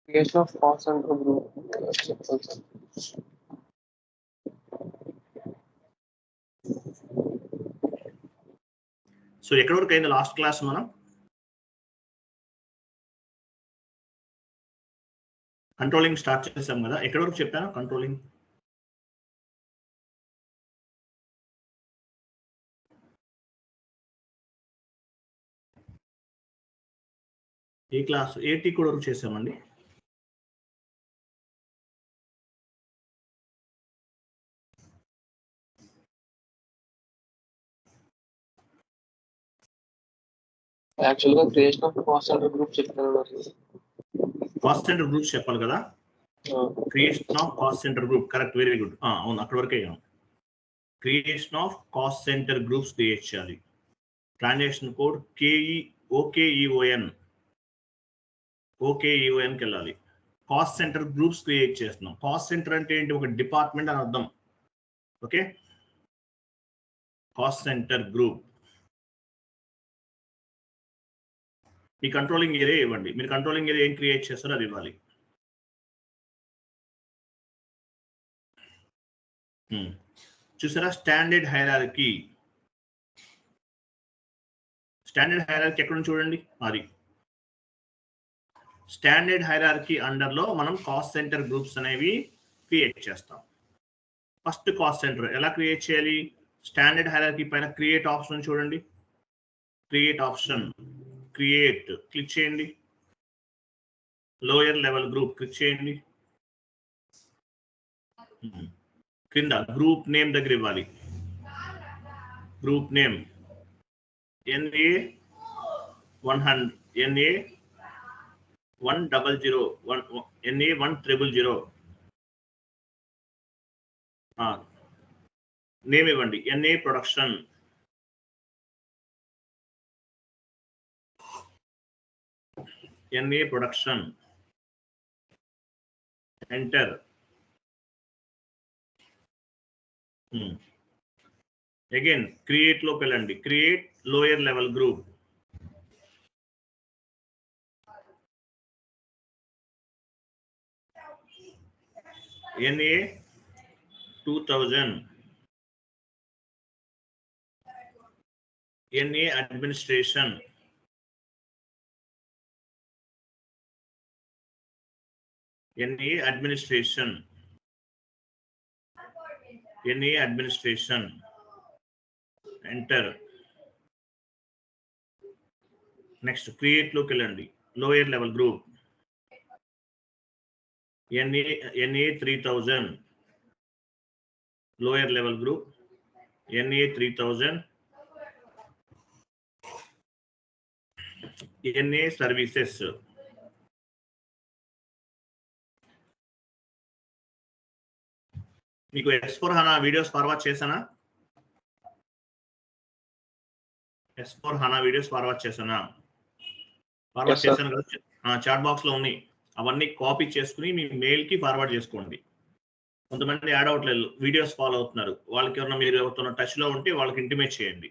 Creation of call center group. So ఎక్కడ వరకు అయింది లాస్ట్ క్లాస్ మనం కంట్రోలింగ్ స్టార్ట్ చేసాం కదా ఎక్కడ వరకు చెప్పాను కంట్రోలింగ్ ఏ క్లాస్ ఏ టీ కూడా వరకు చేసామండి యాక్చువల్గా creation of cost centre group చెప్తాను కాస్ట్ సెంటర్ గ్రూప్స్ చెప్పాలి కదా creation of cost centre group correct very good అవును అక్కడ వరకే creation of cost centre groups create చేయాలి ట్రాన్సాక్షన్ కోడ్ ఓకేఈఓఎన్కి వెళ్ళాలి కాస్ట్ సెంటర్ గ్రూప్స్ క్రియేట్ చేస్తున్నాం కాస్ట్ సెంటర్ అంటే ఏంటి ఒక డిపార్ట్మెంట్ అని అర్థం ఓకే కాస్ట్ సెంటర్ గ్రూప్ మీ కంట్రోలింగ్ ఏరియా ఇవ్వండి మీరు కంట్రోలింగ్ ఏరియా ఏం క్రియేట్ చేస్తారో అది ఇవ్వాలి చూసారా స్టాండర్డ్ హైరార్కీ ఎక్కడ నుంచి చూడండి అది స్టాండర్డ్ హైరార్కీ అండర్లో మనం కాస్ట్ సెంటర్ గ్రూప్స్ అనేవి క్రియేట్ చేస్తాం ఫస్ట్ కాస్ట్ సెంటర్ ఎలా క్రియేట్ చేయాలి స్టాండర్డ్ హైరార్కీ పైన క్రియేట్ ఆప్షన్ చూడండి క్రియేట్ ఆప్షన్ క్రియేట్ క్లిక్ చేయండి లోయర్ లెవెల్ గ్రూప్ క్లిక్ చేయండి కింద గ్రూప్ నేమ్ దగ్గర ఇవ్వాలి group name NA 100 NA 100 NA 1000 name ఇవ్వండి NA production NA production enter again create లోకి వెళ్ళండి create lower level group NA 2000 NA administration NA administration NA administration enter next create లోకి వెళ్ళండి lower level group NA 3000 lower level group NA 3000 NA services మీకు S/4HANA videos forward చేశానా S/4HANA videos forward చేశాను కదా chat box లో ఉన్నాయి అవన్నీ copy చేసుకుని మీ మెయిల్ కి ఫార్వర్డ్ చేసుకోండి కొంతమంది యాడ్ అవ్వట్లేదు వీడియోస్ ఫాలో అవుతున్నారు వాళ్ళకి ఎవరైనా మీరు ఎవరితో టచ్ లో ఉంటే వాళ్ళకి ఇంటిమేట్ చేయండి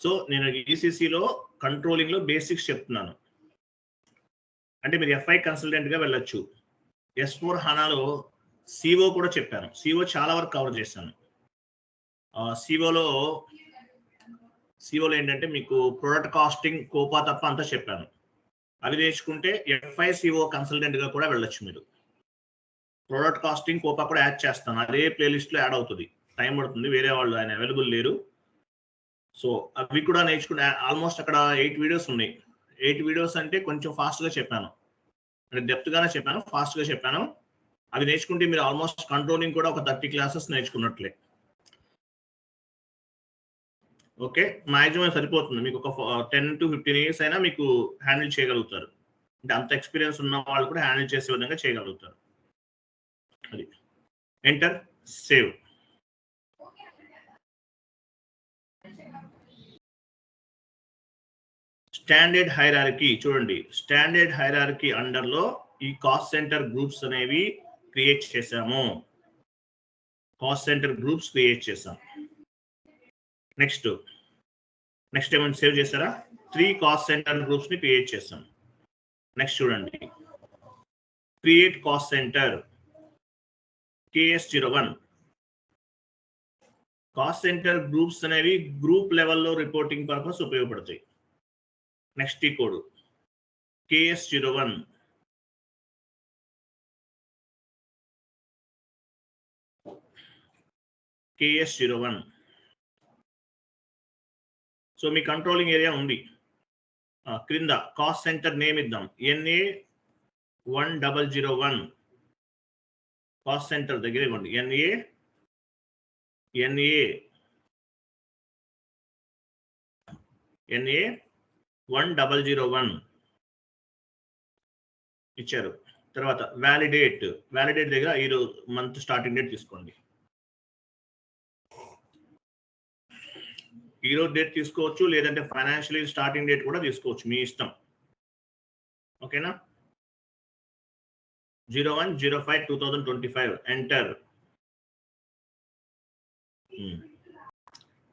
సో నేను ఈసీసీలో కంట్రోలింగ్ లో బేసిక్స్ చెప్తున్నాను అంటే మీరు FI కన్సల్టెంట్ గా వెళ్ళొచ్చు S/4HANAలో సిఓ కూడా చెప్పాను సిఓ చాలా వరకు కవర్ చేశాను సిఓలో ఏంటంటే మీకు ప్రొడక్ట్ కాస్టింగ్ కోపా తప్ప అంతా చెప్పాను అవి నేర్చుకుంటే FI CO కన్సల్టెంట్ గా కూడా వెళ్ళొచ్చు మీరు ప్రొడక్ట్ కాస్టింగ్ కోపా కూడా యాడ్ చేస్తాను అదే ప్లేలిస్ట్ లో యాడ్ అవుతుంది టైం పడుతుంది వేరే వాళ్ళు ఆయన అవైలబుల్ లేరు సో అవి కూడా నేర్చుకుంటే ఆల్మోస్ట్ అక్కడ 8 వీడియోస్ ఉన్నాయి 8 వీడియోస్ అంటే కొంచెం ఫాస్ట్ గా చెప్పాను అంటే డెప్త్ గానే చెప్పాను ఫాస్ట్ గా చెప్పాను అవి నేర్చుకుంటే మీరు ఆల్మోస్ట్ కంట్రోలింగ్ కూడా ఒక 30 క్లాసెస్ నేర్చుకున్నట్లే ఓకే మాక్సిమం సరిపోతుంది మీకు ఒక 10 to 15 ఇయర్స్ అయినా మీకు హ్యాండిల్ చేయగలుగుతారు అంటే అంత ఎక్స్పీరియన్స్ ఉన్న వాళ్ళు కూడా హ్యాండిల్ చేసే విధంగా చేయగలుగుతారు అది ఎంటర్ సేవ్ స్టాండర్డ్ హైరార్కీ చూడండి స్టాండర్డ్ హైరార్కీ అండర్లో ఈ కాస్ట్ సెంటర్ గ్రూప్స్ అనేవి క్రియేట్ చేసాము కాస్ట్ సెంటర్ గ్రూప్స్ క్రియేట్ చేసాం నెక్స్ట్ ఏమైనా సేవ్ చేస్తారా 3 కాస్ట్ సెంటర్ గ్రూప్స్ ని క్రియేట్ చేస్తాం నెక్స్ట్ చూడండి create cost centre KS01. Cost centre groups అనేవి గ్రూప్ లెవెల్లో రిపోర్టింగ్ పర్పస్ ఉపయోగపడతాయి. నెక్స్ట్ ఈ కోడ్ KS01. KS01. సో మీ కంట్రోలింగ్ ఏరియా ఉంది. క్రింద కాస్ట్ సెంటర్ నేమ్ ఇద్దాం NA1001. కాస్ట్ సెంటర్ దగ్గర ఇవ్వండి NA1001 ఇచ్చారు. తర్వాత వ్యాలిడేట్ దగ్గర ఈరోజు మంత్ స్టార్టింగ్ డేట్ తీసుకోండి. ఈరోజు డేట్ తీసుకోవచ్చు, లేదంటే ఫైనాన్షియల్ స్టార్టింగ్ డేట్ కూడా తీసుకోవచ్చు, మీ ఇష్టం. ఓకేనా? 01/05/2025 ఎంటర్.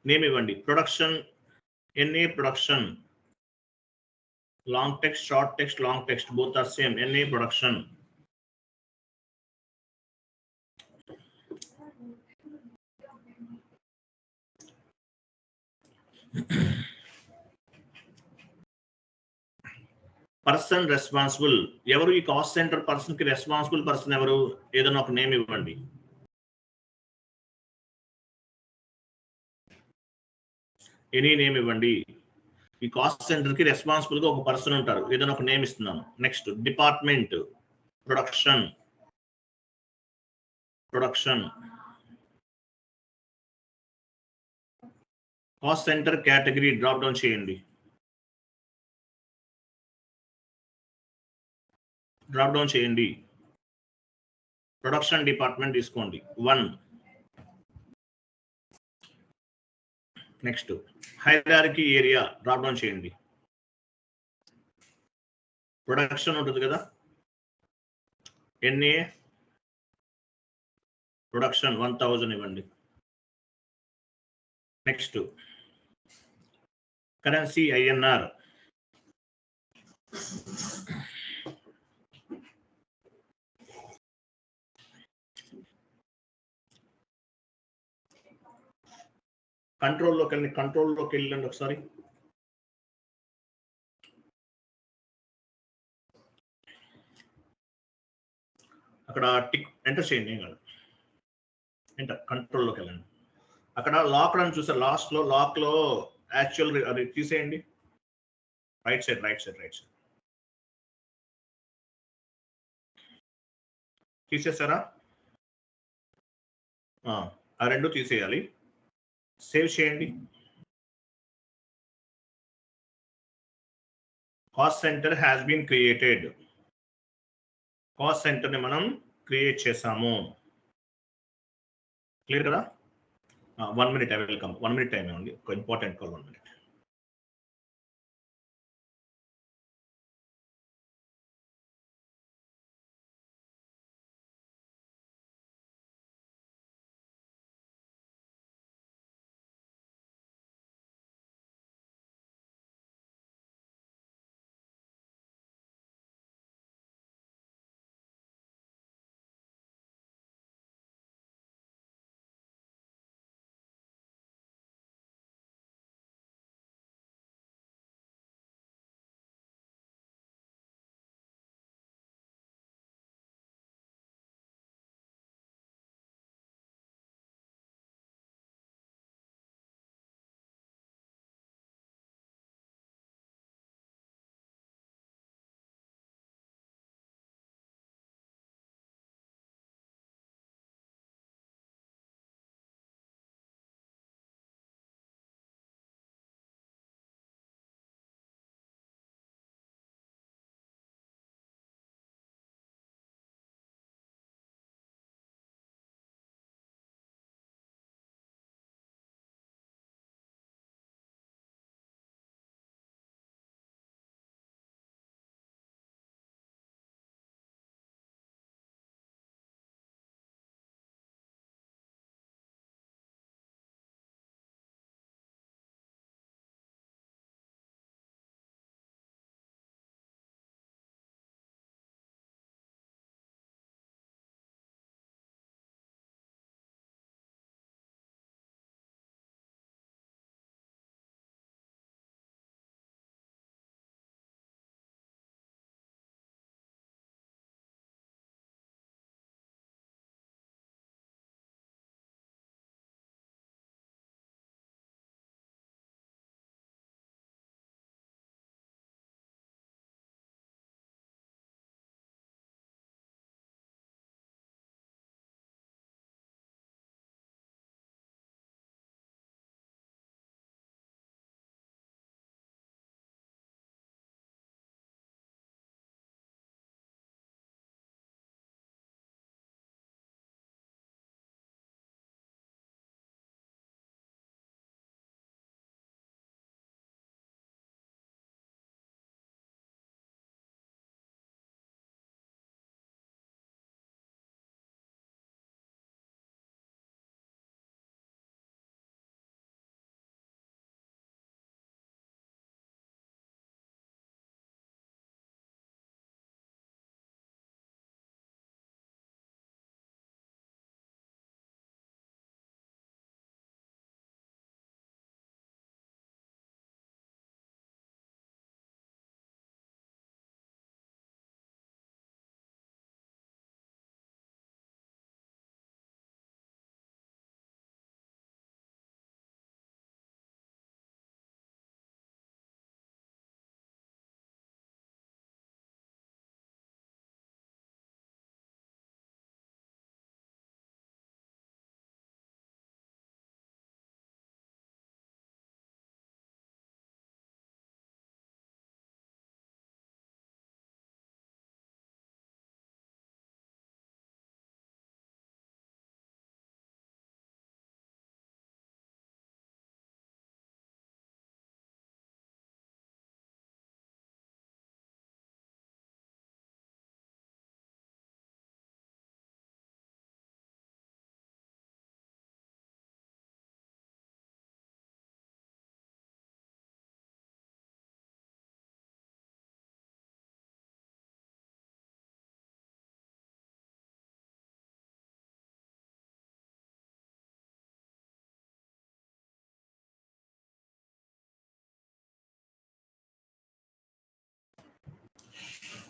నేమ్ ఇవ్వండి production NA production. Long text, short text, long text both are same. NA production. Person responsible ఎవరు? ఈ కాస్ట్ సెంటర్ పర్సన్ కి రెస్పాన్సిబుల్ పర్సన్ ఎవరు? ఏదైనా ఒక నేమ్ ఇవ్వండి. ఎనీ నేమ్ ఇవ్వండి. ఈ కాస్ట్ సెంటర్ కి రెస్పాన్సిబుల్ గా ఒక పర్సన్ ఉంటారు, ఏదైనా ఒక నేమ్ ఇస్తున్నాను. Next department production. Cost centre category drop down చేయండి. ప్రొడక్షన్ డిపార్ట్మెంట్ తీసుకోండి 1. Next hierarchy area drop down చేయండి. ప్రొడక్షన్ ఉంటుంది కదా, NA ప్రొడక్షన్ 1000 ఇవ్వండి. Next currency INR. కంట్రోల్లోకి వెళ్ళండి ఒకసారి. అక్కడ టిక్ ఎంటర్ చేయండి. ఏం కాదు, ఎంటర్. కంట్రోల్లోకి వెళ్ళండి. అక్కడ లాక్ అని చూసారు, లాస్ట్ లో లాక్ లో యాక్చువల్ అది తీసేయండి. రైట్ సైడ్ తీసేసారా? ఆ రెండు తీసేయాలి. సేవ్ చేయండి. Cost centre has been created. Cost centre ని మనం క్రియేట్ చేసాము. క్లియర్ కదా? 1 minute I will come. 1 minute time ఉంది, ఒక important call. 1 minute.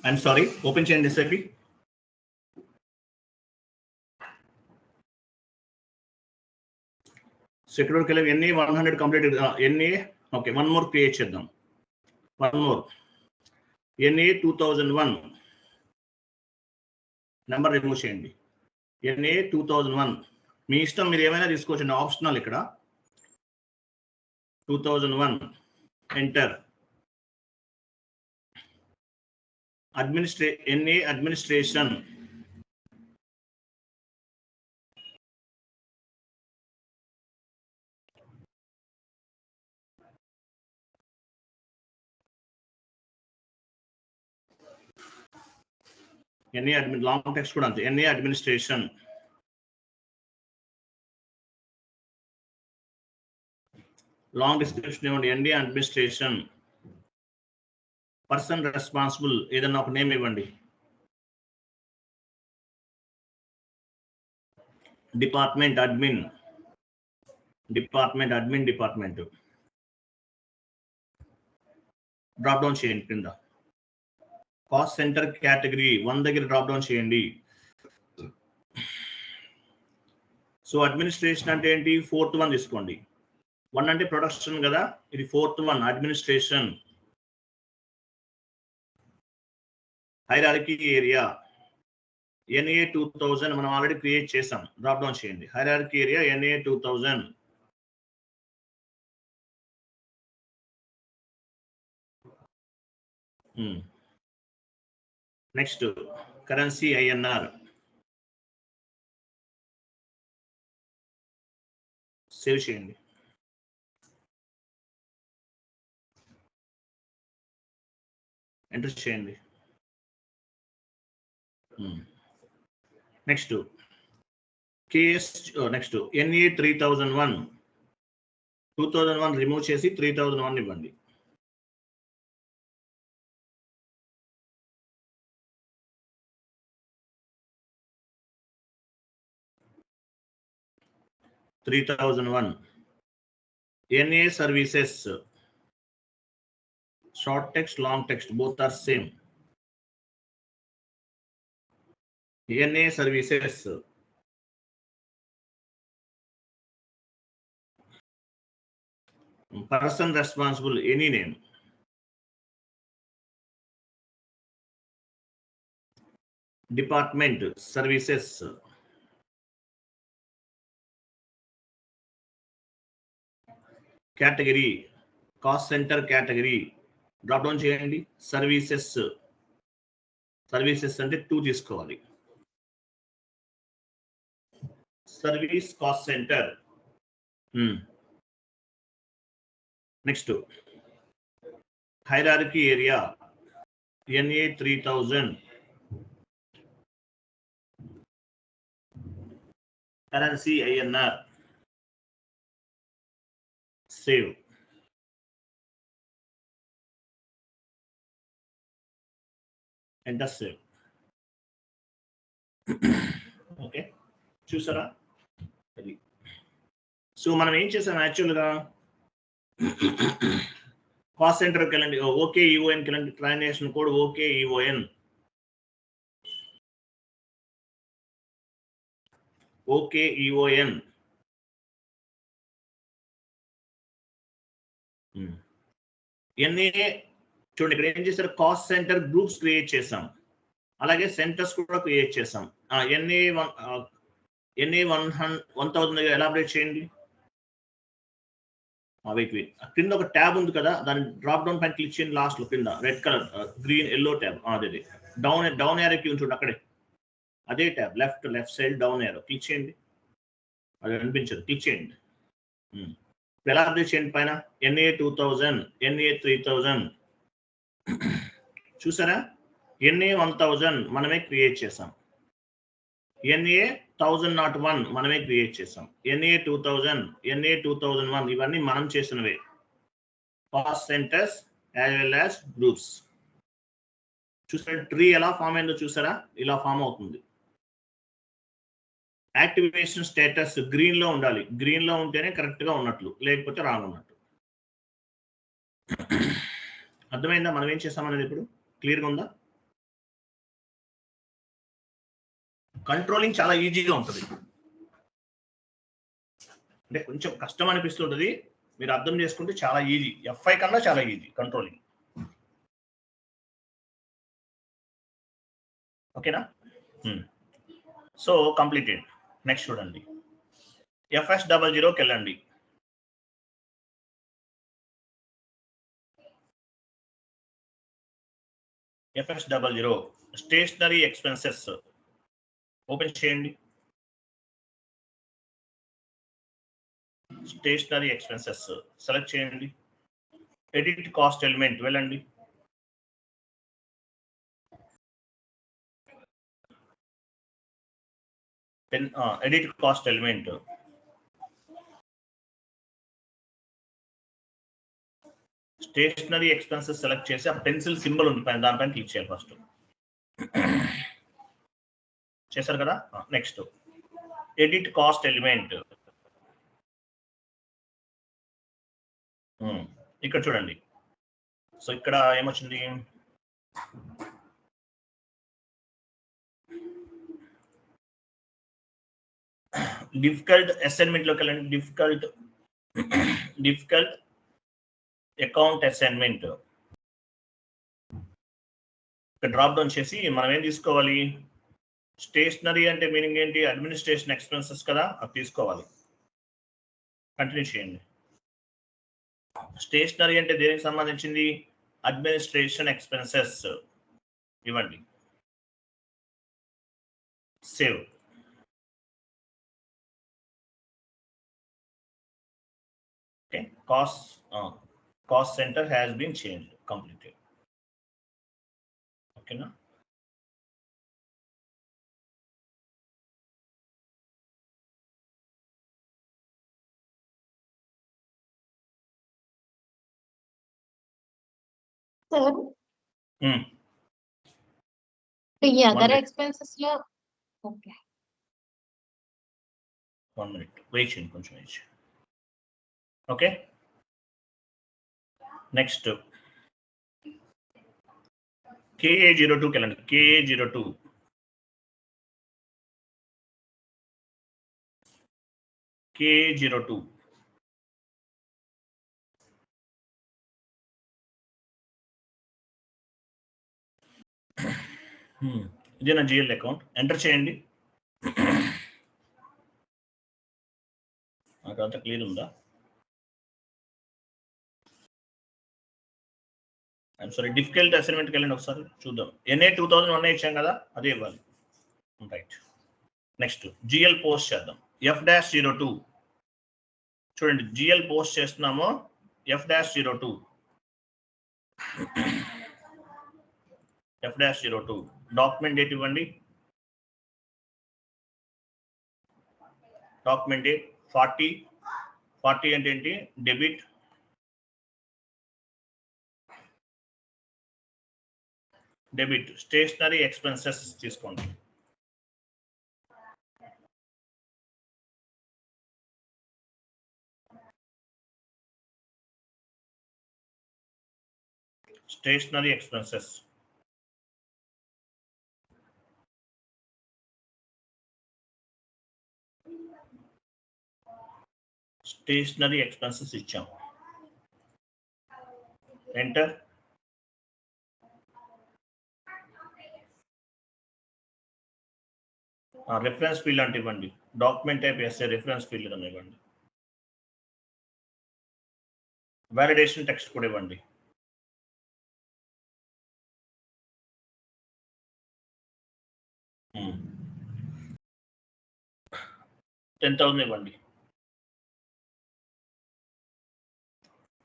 I'm sorry, open చేయండి ఎస్ఐపి. సో ఇక్కడ వరకు వెళ్ళి ఎన్ని 100 కంప్లీట్ ఎన్ని. ఓకే, వన్ మోర్ క్రియేట్ చేద్దాం. వన్ మోర్ ఎన్ఏ 2001 నెంబర్ రిమూవ్ చేయండి. ఎన్ఏ 2001 మీ ఇష్టం, మీరు ఏమైనా తీసుకోవచ్చండి, ఆప్షనల్. ఇక్కడ 2001 ఎంటర్. ఎన్ఏ అడ్మినిస్ట్రేషన్. లాంగ్ టెక్స్ట్ కూడా అంతే, ఎన్ఏ అడ్మినిస్ట్రేషన్. లాంగ్ డిస్క్రిప్షన్ ఇవ్వండి, ఎన్ఏ అడ్మినిస్ట్రేషన్. పర్సన్ రెస్పాన్సిబుల్ ఏదన్నా ఒక నేమ్ ఇవ్వండి. Department admin. Department. Drop down చేయండి కింద. కాస్ట్ సెంటర్ కేటగిరీ 1 దగ్గర డ్రాప్ డౌన్ చేయండి. సో అడ్మినిస్ట్రేషన్ అంటే ఏంటి? 4th one తీసుకోండి. 1 అంటే ప్రొడక్షన్ కదా, ఇది 4th one administration. Hierarchy area NA 2000 మనం ఆల్రెడీ క్రియేట్ చేసాం. డ్రాప్ డౌన్ చేయండి. Hierarchy area NA 2000. Next currency INR. Save చేయండి. ఎంటర్ చేయండి. Next KS. Next NA 3001. 2001 remove చేసి 3001 ఇవ్వండి. NA services. Short text, long text, both are same. NA services. Person responsible, any name. Department, services. Category, cost center category. Drop down చేయండి. Services అంటే 2 తీసుకోవాలి. Service cost centre. Next hierarchy area NA 3000. Currency INR. Save. Enter save. Okay, చూసారా? So మనం ఏం చేసాం యాక్చువల్గా, cost సెంటర్కి వెళ్ళండి. ఓకే ఈఓఎన్కి వెళ్ళండి. Transaction code okay EON. Okay EON. NA చూడండి, ఇక్కడ ఏం చేశారు, కాస్ట్ సెంటర్ గ్రూప్స్ క్రియేట్ చేసాం, అలాగే సెంటర్స్ కూడా క్రియేట్ చేసాం. NA 1000 ఎలాబరేట్ చేయండి. వెయిట్ కింద ఒక ట్యాబ్ ఉంది కదా, దాని డ్రాప్ డౌన్ పైన క్లిక్ చేయండి. లాస్ట్ లో కింద red colour green yellow tab, అదే డౌన్ ఏరో క్లిక్ చూడండి, అక్కడే అదే ట్యాబ్ లెఫ్ట్ సైడ్ డౌన్ ఏరో క్లిక్ చేయండి. అది అనిపించదు, క్లిక్ చేయండి. ఎలాబరేట్ చేయండి పైన NA 2000, NA 3000. చూసారా? NA 1000 మనమే క్రియేట్ చేసాం. NA 1001 మనమే క్రియేట్ చేసాం. NA 2000, NA 2001 ఇవన్నీ మనం చేసినవే. Cost centres as well as groups. చూసారా ట్రీ ఎలా ఫామ్ అయిందో? చూసారా? ఇలా ఫామ్ అవుతుంది. యాక్టివేషన్ స్టేటస్ గ్రీన్ లో ఉండాలి. గ్రీన్ లో ఉంటేనే కరెక్ట్ గా ఉన్నట్లు, లేకపోతే రాంగ్ ఉన్నట్టు. అర్థమైందా మనం ఏం చేస్తామనేది? ఇప్పుడు క్లియర్గా ఉందా? కంట్రోలింగ్ చాలా ఈజీగా ఉంటుంది. అంటే కొంచెం కష్టం అనిపిస్తుంటుంది, మీరు అర్థం చేసుకుంటే చాలా ఈజీ. ఎఫ్ఐ కన్నా చాలా ఈజీ కంట్రోలింగ్. ఓకేనా? So completed. నెక్స్ట్ చూడండి, FS00కి వెళ్ళండి. FS00 స్టేషనరీ ఎక్స్పెన్సెస్ ఓపెన్ చేయండి. స్టేషనరీ ఎక్స్పెన్సెస్ సెలెక్ట్ చేయండి. ఎడిట్ కాస్ట్ ఎలిమెంట్ వెళ్ళండి. Edit cost element stationery expenses select చేసి ఆ పెన్సిల్ సింబల్ ఉంది పైన, దానిపైన క్లిక్ చేయాలి ఫస్ట్. చేశారు కదా? Next edit cost element. ఇక్కడ చూడండి. సో ఇక్కడ ఏమొచ్చింది? డిఫికల్ట్ అసైన్మెంట్ లోకి వెళ్ళండి. డిఫికల్ట్ అకౌంట్ అసైన్మెంట్ ఇక్కడ డ్రాప్ డౌన్ చేసి మనం ఏం తీసుకోవాలి? స్టేషనరీ అంటే మీనింగ్ ఏంటి? అడ్మినిస్ట్రేషన్ ఎక్స్పెన్సెస్ కదా, అది తీసుకోవాలి. కంటిన్యూ చేయండి. స్టేషనరీ అంటే దేనికి సంబంధించింది? అడ్మినిస్ట్రేషన్ ఎక్స్పెన్సెస్ ఇవ్వండి. Save. Okay, cost centre has been changed, completed. ఓకేనా? సార్ ఈ అదర్ ఎక్స్పెన్సెస్ లో ఓకే 1 minute వెయిట్ చేయండి, కొంచెం వెయిట్ చేయండి. ఓకే, నెక్స్ట్ KA02కి వెళ్ళండి. KA02 KA02 ఇదే నా జిఎల్ అకౌంట్. ఎంటర్ చేయండి. నాకు అంతా క్లియర్ ఉందా? ఐఎమ్ సారీ, డిఫికల్ట్ అసైన్మెంట్కి వెళ్ళండి ఒకసారి చూద్దాం. NA 2001 ఇచ్చాం కదా, అదే ఇవ్వాలి. రైట్. నెక్స్ట్ జిఎల్ పోస్ట్ చేద్దాం. F-02 చూడండి, జిఎల్ పోస్ట్ చేస్తున్నాము. F-02 F-02 డాక్యుమెంట్ డేట్ ఇవ్వండి. డాక్యుమెంట్ డేట్ 40 అంటే ఏంటి? డెబిట్. స్టేషనరీ ఎక్స్పెన్సెస్ తీసుకోండి. స్టేషనరీ ఎక్స్పెన్సెస్ ఇచ్చాం. ఎంటర్. రెఫరెన్స్ ఫీల్డ్ అంటే ఇవ్వండి. డాక్యుమెంట్ టైప్ వేస్తే రెఫరెన్స్ ఫీల్డ్ అని ఇవ్వండి. వాలిడేషన్ టెక్స్ట్ కూడా ఇవ్వండి. $10,000 ఇవ్వండి.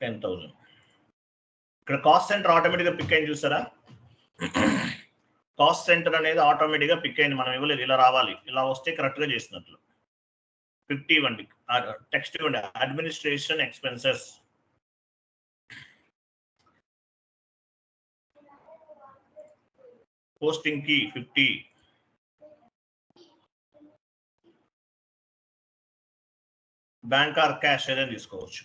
10,000. ఇక్కడ కాస్ట్ సెంటర్ ఆటోమేటిక్గా పిక్ అయింది, చూసారా? కాస్ట్ సెంటర్ అనేది ఆటోమేటిక్గా పిక్ అయింది, మనం ఇవ్వలేదు. ఇలా రావాలి, ఇలా వస్తే కరెక్ట్గా చేసినట్లు. 50 ఇవ్వండి. టెక్స్ట్ ఇవ్వండి. అడ్మినిస్ట్రేషన్ ఎక్స్పెన్సెస్ పోస్టింగ్ కి 50. బ్యాంక్ ఆర్ క్యాష్ ఏదైనా తీసుకోవచ్చు.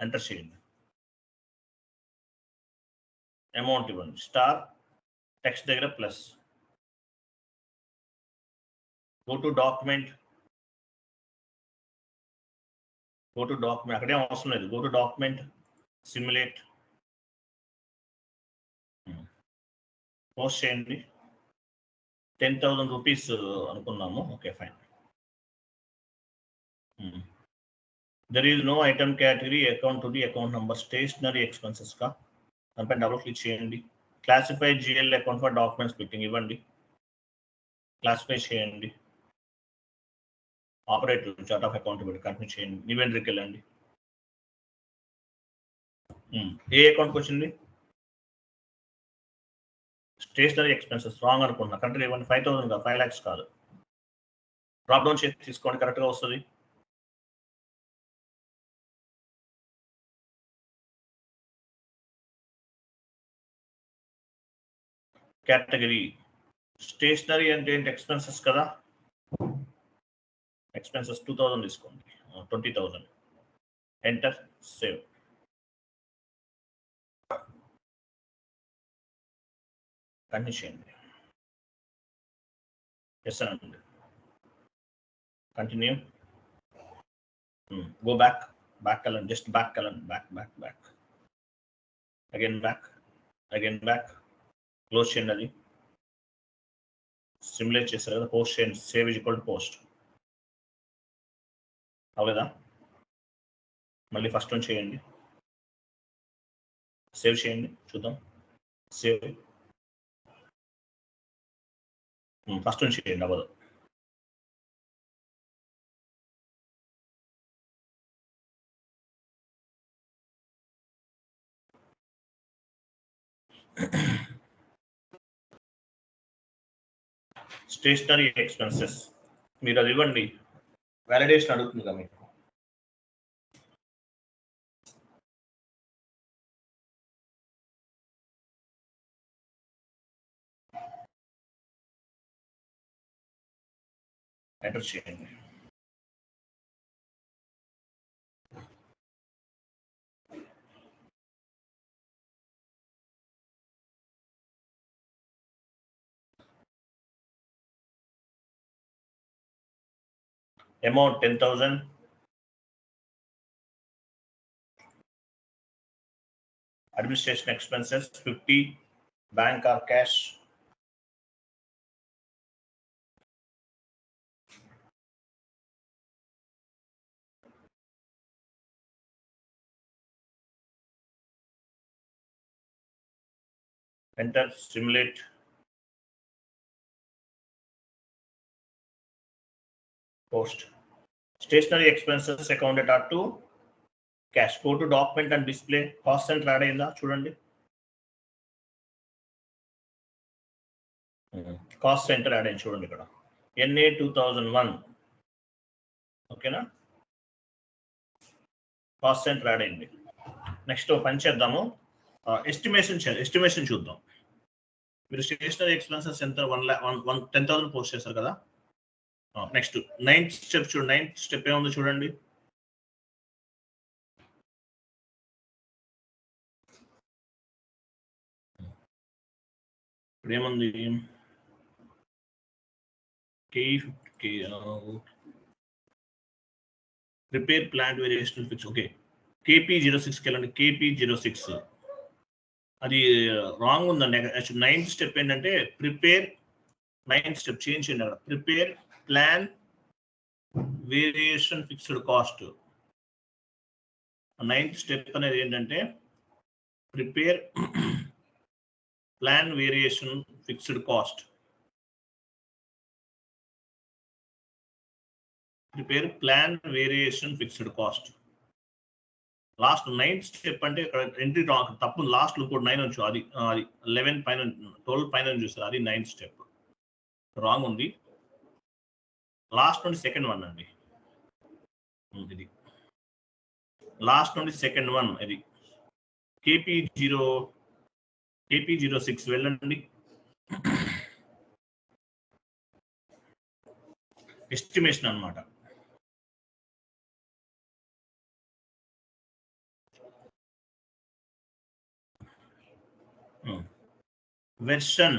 ఎంటర్ చేయండి. అమౌంట్ ఇవ్వండి. స్టార్ టెక్స్ట్ దగ్గర ప్లస్. Go to document. అక్కడే అవసరం లేదు. Go to document, simulate, post చేయండి. 10,000 రూపీస్ అనుకున్నాము. Okay, fine. There is no item category account to the account number. Stationery expenses కా దానిపై డబుల్ క్లిక్ చేయండి. Classify GL account for documents బిట్టింగ్ ఇవ్వండి. క్లాసిఫై చేయండి. ఆపరేటర్ చార్ట్ ఆఫ్ అకౌంట్ పెట్టి continue చేయండి. ఇన్వెంటరీకి వెళ్ళండి. ఏ అకౌంట్కి వచ్చింది? Stationery expenses. రాంగ్ అనుకుంటున్నా. కరెక్ట్గా ఇవ్వండి. 5,000 కాదు, 5 lakhs కాదు. డ్రాప్ డౌన్ చేసి తీసుకోండి, కరెక్ట్గా వస్తుంది. కేటగిరీ స్టేషనరీ అంటే ఏంటి? ఎక్స్పెన్సెస్ కదా. ఎక్స్పెన్సెస్ 2,000 తీసుకోండి. 20,000. Enter, save. కంటిన్యూ చేయండి. ఎస్ అనండి. కంటిన్యూ. గో బ్యాక్ వెళ్ళండి. జస్ట్ బ్యాక్ వెళ్ళండి. Back again back. క్లోజ్ చేయండి. అది సిమ్యులేట్ చేస్తారు కదా. పోస్ట్ చేయండి. Save is equal to post. అవలేదా? మళ్ళీ ఫస్ట్ నుంచి చేయండి. సేవ్ చేయండి, చూద్దాం. సేవ్. ఫస్ట్ నుంచి చేయండి, అవ్వదు. స్టేషనరీ ఎక్స్పెన్సెస్ మీరు అది ఇవ్వండి. వ్యాలిడేషన్ అడుగుతుంది కదా మీకు. ఎంటర్ చేయండి. Amount 10,000. Administration expenses 50. Bank or cash. Enter, simulate. Post. Stationery expenses accounted are to cash. Go to document and display. Cost centre add అయిందా చూడండి. కాస్ట్ సెంటర్ యాడ్ అయింది చూడండి ఇక్కడ. NA 2001. ఓకేనా? కాస్ట్ సెంటర్ యాడ్ అయింది. Next పని చేద్దాము. Estimation చూద్దాం. మీరు స్టేషనరీ ఎక్స్పెన్సెస్ ఎంత 10,000 పోస్ట్ చేశారు కదా. నెక్స్ట్ 9th స్టెప్ చూడండి. 9th స్టెప్ ఏముందో చూడండి. ఇప్పుడు ఏముంది? Prepare plant variation fix. Okay, KP06కి వెళ్ళండి. KP06 అది రాంగ్ ఉందండి. 9th స్టెప్ ఏంటంటే ప్రిపేర్. 9th స్టెప్ చేంజ్ చేయండి అక్కడ. Prepare plan variation fixed cost. 9th step అనేది ఏంటంటే prepare plan variation fixed cost. Prepare plan variation fixed cost. Last 9th step అంటే ఇక్కడ ఎంట్రీ రాంగ్, తప్పు. లాస్ట్ ఇంకోటి 9 వచ్చు. అది 11 పైన 12 పైన చూస్తారు. అది 9th స్టెప్ రాంగ్ ఉంది. లాస్ట్ నుండి సెకండ్ వన్ అండి. ఇది లాస్ట్ నుండి సెకండ్ వన్. ఇది KP06 వెళ్ళండి. ఎస్టిమేషన్ అన్నమాట. వెర్షన్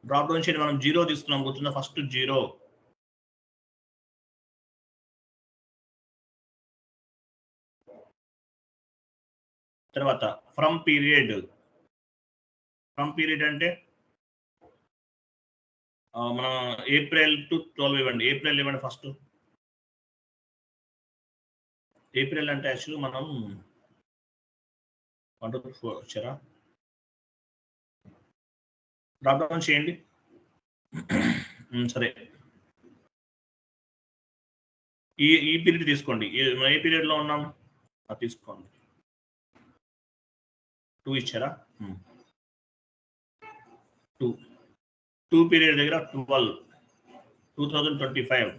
డ్రాప్ డౌన్ చేయండి. మనం 0 తీసుకున్నాం, గుర్తుందా? ఫస్ట్ 0. తర్వాత ఫ్రమ్ పీరియడ్ అంటే మన ఏప్రిల్ టు 12 ఇవ్వండి. ఏప్రిల్ ఇవ్వండి ఫస్ట్. ఏప్రిల్ అంటే యాక్చువల్లీ మనం 1 to 4 వచ్చారా? డ్రాప్ డౌన్ చేయండి. సరే, ఈ పీరియడ్ తీసుకోండి. ఏ పీరియడ్ లో ఉన్నాం అది తీసుకోండి. 2 ఇచ్చారా? 2 పీరియడ్ దగ్గర 2025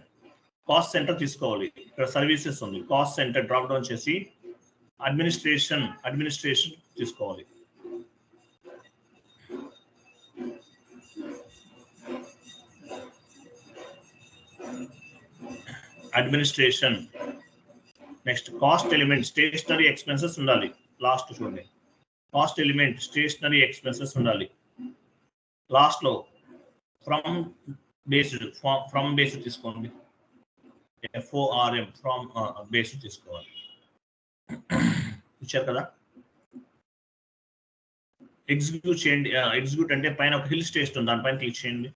కాస్ట్ సెంటర్ తీసుకోవాలి. ఇక్కడ సర్వీసెస్ ఉంది, కాస్ట్ సెంటర్ డ్రాప్ డౌన్ చేసి అడ్మినిస్ట్రేషన్ తీసుకోవాలి. Administration. Next cost element stationery expenses ఉండాలి. లాస్ట్ చూడండి, కాస్ట్ ఎలిమెంట్ స్టేషనరీ ఎక్స్పెన్సెస్ ఉండాలి. లాస్ట్ లో ఫ్రమ్ బేస్డ్ తీసుకోండి. FORM ఫ్రమ్ బేస్డ్ తీసుకోవాలి. ఇచ్చారు కదా? ఎగ్జిక్యూట్ చేయండి. ఎగ్జిక్యూట్ అంటే పైన ఒక హిల్ స్టేషన్ ఉంది, దానిపైన క్లిక్ చేయండి.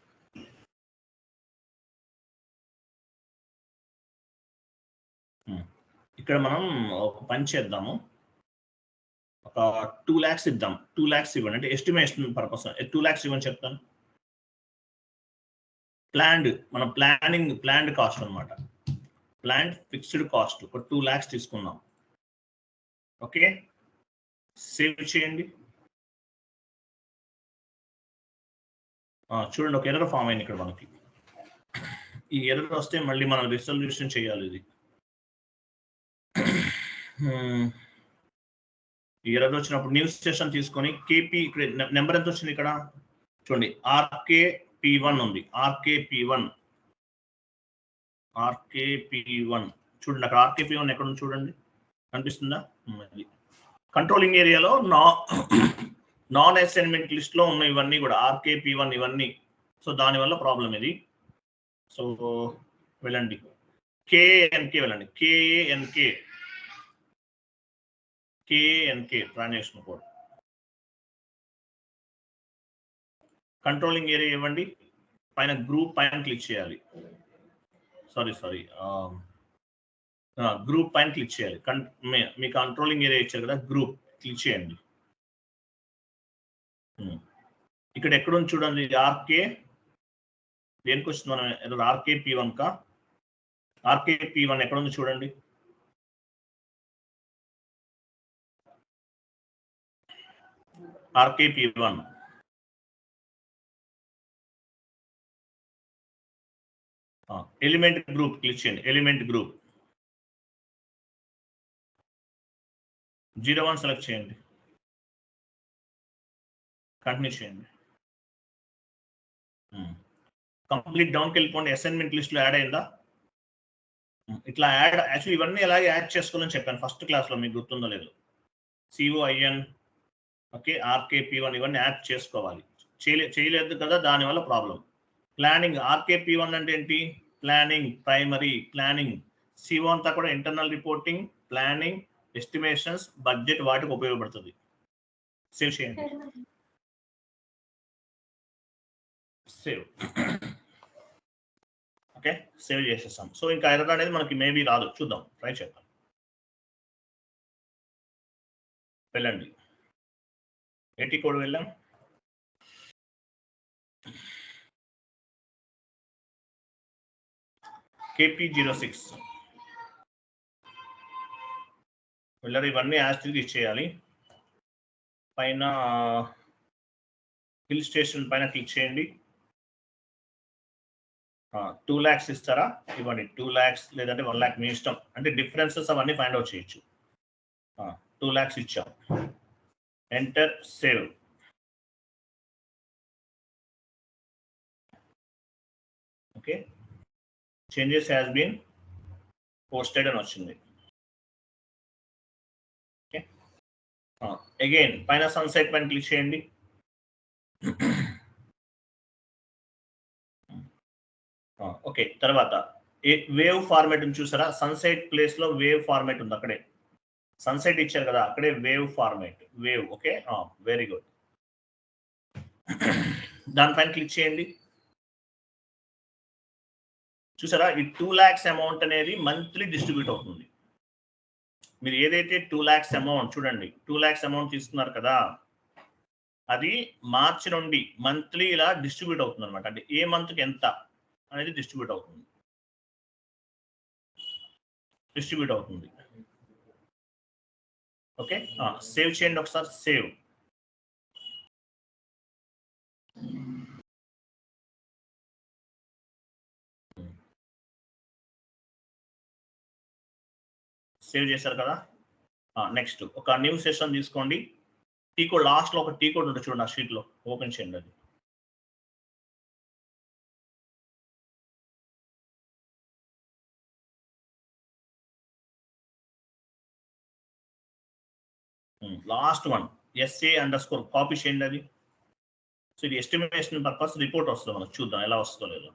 ఇక్కడ మనం ఒక పని చేద్దాము. ఒక 2 lakhs ఇద్దాం. 2 lakhs ఇవ్వండి, అంటే ఎస్టిమేషన్ పర్పస్ 2 lakhs ఇవ్వని చెప్తాను. మన ప్లాన్డ్ కాస్ట్ అనమాట. ప్లాంట్ ఫిక్స్డ్ కాస్ట్ ఒక 2 lakhs తీసుకున్నాం. ఓకే, సేవ్ చేయండి. చూడండి, ఒక ఎర్రర్ ఫామ్ అయింది ఇక్కడ మనకి. ఈ ఎర్రర్ వస్తే మళ్ళీ మనం రిజల్యూషన్ చేయాలి. ఇది ఈ ఎర్రర్ వచ్చినప్పుడు న్యూస్ స్టేషన్ తీసుకొని కేపీ నెంబర్ ఎంత వచ్చింది ఇక్కడ చూడండి. RKP1 ఉంది. RKP1 చూడండి, అక్కడ RKP1 ఎక్కడ ఉంది చూడండి, కనిపిస్తుందా? కంట్రోలింగ్ ఏరియాలో నాన్ అసైన్మెంట్ లిస్ట్ లో ఉన్న ఇవన్నీ కూడా RKP1 ఇవన్నీ. సో దానివల్ల ప్రాబ్లం ఇది. సో వెళ్ళండి, KNK వెళ్ళండి. KNK transaction code. Controlling area ఇవ్వండి. పైన గ్రూప్ పైన క్లిక్ చేయాలి. సారీ గ్రూప్ పైన క్లిక్ చేయాలి. మీ కంట్రోలింగ్ ఏరియా ఇచ్చారు కదా, గ్రూప్ క్లిక్ చేయండి. ఇక్కడ ఎక్కడ ఉంది చూడండి, దేనికి వచ్చింది మనం RKP1 కా? RKP1 ఎక్కడ ఉంది చూడండి. RKP1 ఎలిమెంట్ గ్రూప్ క్లిక్ చేయండి. ఎలిమెంట్ గ్రూప్ 01 సెలెక్ట్ చేయండి. కంటిన్యూ చేయండి. కంప్లీట్ డౌన్కి వెళ్ళిపోండి. అసైన్మెంట్ లిస్ట్ లో యాడ్ అయిందా? ఇట్లా యాక్చువల్లీ ఇవన్నీ ఎలాగే యాడ్ చేసుకోవాలని చెప్పాను ఫస్ట్ క్లాస్ లో, మీకు గుర్తుందో లేదు. COIN, ఓకే, RKP1 ఇవన్నీ యాడ్ చేసుకోవాలి. చేయలేదు కదా, దానివల్ల ప్రాబ్లం. ప్లానింగ్ RKP1 అంటే ఏంటి? Planning, primary planning. CO అంతా కూడా internal reporting, planning, estimations, budget వాటికి ఉపయోగపడుతుంది. సేవ్ చేయండి. సేవ్. ఓకే, సేవ్ చేసేస్తాం. సో ఇంకా ఎర్రర్ అనేది మనకి మేబీ రాదు, చూద్దాం, ట్రై చేద్దాం. వెళ్ళండి, AT కోడ్ వెళ్ళాం. KP06 వెళ్ళారు. ఇవన్నీ యాస్టిల్ ఇచ్చేయాలి. పైన హిల్ స్టేషన్ పైన క్లిక్ చేయండి. 2 lakhs ఇస్తారా? ఇవ్వండి. 2 lakhs లేదంటే 1 lakh మీ ఇష్టం. అంటే డిఫరెన్సెస్ అవన్నీ ఫైండ్ అవుట్ చేయొచ్చు. 2 lakhs ఇచ్చాం. Enter, save. Okay, changes has been posted అని వచ్చింది. ఓకే, అగైన్ పైన సన్సెట్ పైన క్లిక్ చేయండి. ఓకే, తర్వాత వేవ్ ఫార్మాట్ చూసారా? సన్సెట్ ప్లేస్ లో వేవ్ ఫార్మాట్ ఉంది అక్కడే. సన్సెట్ ఇచ్చారు కదా, అక్కడే wave format, wave. Okay, very good. దానిపైన క్లిక్ చేయండి. చూసారా, ఈ 2 lakhs అమౌంట్ అనేది మంత్లీ డిస్ట్రిబ్యూట్ అవుతుంది. మీరు ఏదైతే 2 lakhs అమౌంట్ చూడండి, 2 lakhs అమౌంట్ తీసుకున్నారు కదా, అది మార్చి నుండి మంత్లీ ఇలా డిస్ట్రిబ్యూట్ అవుతుంది అనమాట. అంటే ఏ మంత్కి ఎంత అనేది డిస్ట్రిబ్యూట్ అవుతుంది. ఓకే, సేవ్ చేయండి ఒకసారి. సేవ్ చేశారు కదా. నెక్స్ట్ ఒక న్యూ సెషన్ తీసుకోండి. టీ కోడ్ లాస్ట్ లో ఒక టీ కోడ్ ఉంటుంది చూడండి, ఆ షీట్ లో ఓపెన్ చేయండి. అది లాస్ట్ వన్ SA_ కాపీ చేయండి అది. సో ఇది ఎస్టిమేషన్ పర్పస్ రిపోర్ట్ వస్తుంది, మనకు చూద్దాం ఎలా వస్తుందో లేదో.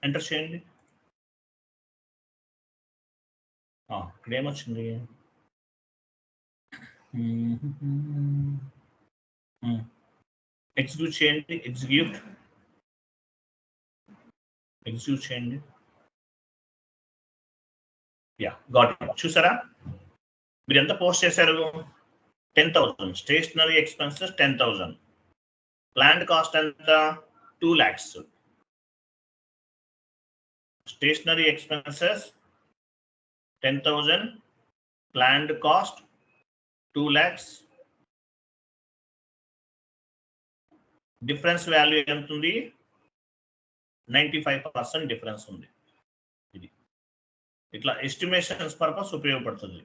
ఎంటర్ చేయండి. ఇక్కడ ఏమొచ్చింది? ఎగ్జిక్యూట్ చేయండి. ఎగ్జిక్యూట్ చేయండి. Got it. చూసారా, మీరు ఎంత పోస్ట్ చేశారు? 10,000. Stationery expenses 10,000. ప్లాండ్ కాస్ట్ ఎంత? 2 lakhs. Stationery expenses 10,000, planned cost 2 lakhs. Difference value ఎంత ఉంది? 95% డిఫరెన్స్ ఉంది. ఇది ఇట్లా ఎస్టిమేషన్స్ పర్పస్ ఉపయోగపడుతుంది.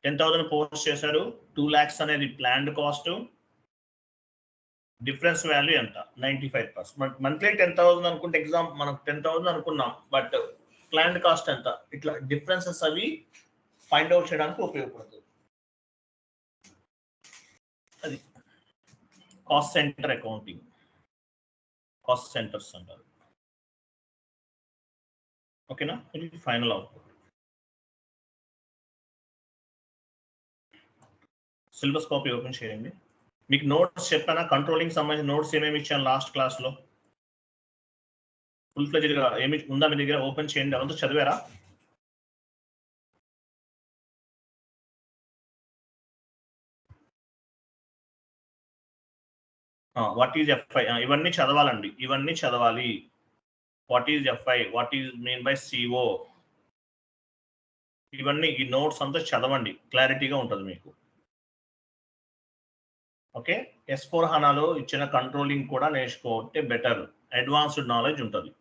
10,000 పోస్ట్ చేశారు, 2 lakhs అనేది ప్లాండ్ కాస్ట్, డిఫరెన్స్ వాల్యూ ఎంత? 95%. మంత్లీ 10,000 అనుకుంటే ఎగ్జామ్ మనం 10,000 అనుకున్నాం, బట్ ప్లాండ్ కాస్ట్ ఎంత? ఇట్లా డిఫరెన్సెస్ అవి ఫైండ్ అవుట్ చేయడానికి ఉపయోగపడుతుంది. అది cost centre accounting, cost centres అంటారు. ఓకేనా, ఇది final output. Syllabus copy open చేయండి. మీకు నోట్స్ చెప్పానా? కంట్రోలింగ్ సంబంధించిన నోట్స్ ఏమేమి ఇచ్చాను లాస్ట్ క్లాస్లో? ఫుల్ ఫ్లెడ్జ్డ్గా ఏమి ఉందా మీ దగ్గర? ఓపెన్ చేయండి. అదంతా చదివారా? What is FI? ఇవన్నీ చదవాలండి, ఇవన్నీ చదవాలి. What is FI? What is mean by CO? ఇవన్నీ, ఈ నోట్స్ అంతా చదవండి, క్లారిటీగా ఉంటుంది మీకు. ఓకే, S/4HANAలో ఇచ్చిన కంట్రోలింగ్ కూడా నేర్చుకుంటే బెటర్, అడ్వాన్స్డ్ నాలెడ్జ్ ఉంటుంది.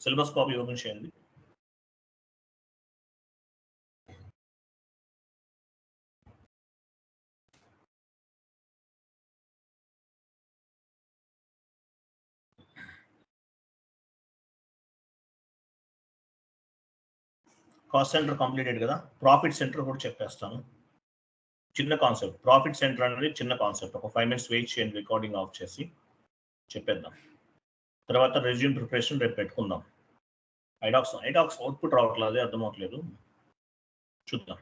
సిలబస్ కాపీ ఓపెన్ చేయండి. కాస్ట్ సెంటర్ కంప్లీటెడ్ కదా. ప్రాఫిట్ సెంటర్ కూడా చెప్పేస్తాను. చిన్న కాన్సెప్ట్, ప్రాఫిట్ సెంటర్ అనేది చిన్న కాన్సెప్ట్. ఒక 5 minutes వెయిట్ చేయండి, రికార్డింగ్ ఆఫ్ చేసి చెప్పేద్దాం. తర్వాత రెజ్యూమ్ ప్రిపరేషన్ రేపు పెట్టుకుందాం. ఐడాక్స్ అవుట్పుట్ రావట్లేదు, అర్థం అవట్లేదు, చూద్దాం.